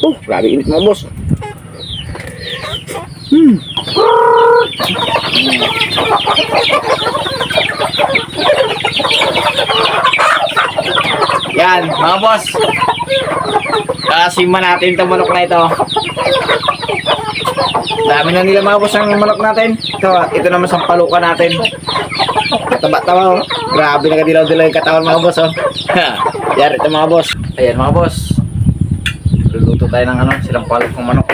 Oh, grabe init mga boss. Yan, mga boss. Kasiman natin itong manok na ito. Dami na nila mga boss ang manok natin. Ito naman sa palukan natin. Taba-taba oh. Grabe nagadilaw-dilaw yung katawan mga boss oh. Yan ito mga boss. Ayan mga boss. Luluto tayo ng silang palok ng manok.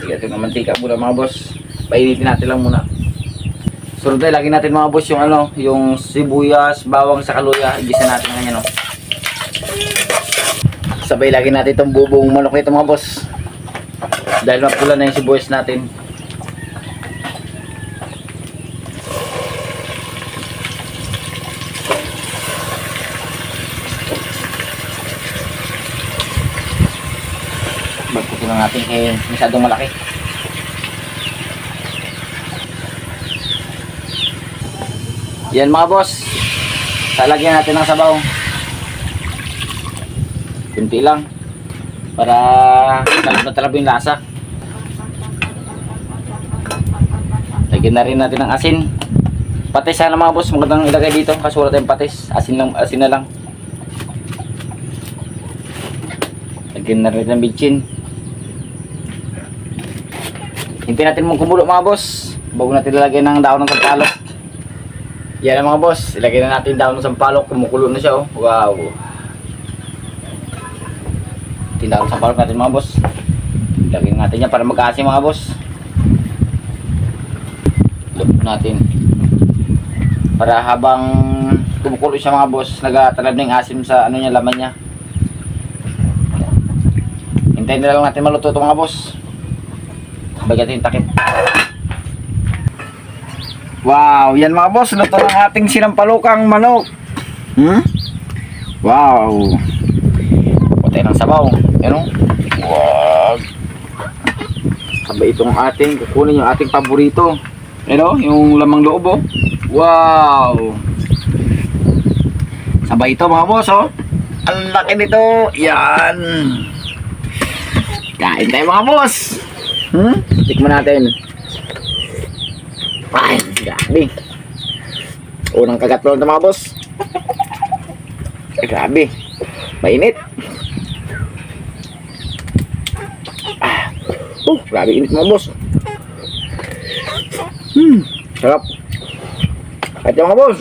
Ito ng mantika muna mga boss. Painitin natin lang muna. Sunod tayo, lagi natin mga boss yung sibuyas, bawang sa kaluya. Igisa natin ngayon oh. Sabay lagi natin itong bubong manok nito mga boss. Dahil mapula na yung sibuyas natin. Bagputin lang natin kaya masyadong malaki. Yan mga boss. Lalagyan natin ng sabaw. Kunti lang. Para talab yung lasa. Lagyan na rin natin ng asin. Patis sana mga boss. Magandang ilagay dito. Kasi wala tayong patis. Asin na lang. Lagyan na rin ng bitchin. Hintayin natin mong kumulo mga boss. Bago natin lalagyan ng daon ng sampalok. Yan mga boss. Ilagay na natin daon ng sampalok. Kumukulo na siya oh. Wow. Daon ng sampalok natin mga boss. Ilagay natin yan para mag-asim mga boss. Lupot natin. Para habang kumukulo siya mga boss, nagatalab na yung asim sa niya, laman niya. Hintayin na lang natin maluto ito mga boss. Bagay natin yung takip. Wow, yan mga boss, luto ng ating sinampalukang manok. Wow. Patay ng sabaw. Yan o. Wow. Sabay itong ating, kukunin yung ating paborito. Yan o, yung lamang loob o. Wow. Sabay ito mga boss o. Ang laki nito. Yan. Kain tayo mga boss. Tikman natin. Ay, grabe. Unang kagat pa lang ito mga boss. Ay, grabe. Mainit. Grabe init mga boss. Sarap. At yung mga boss.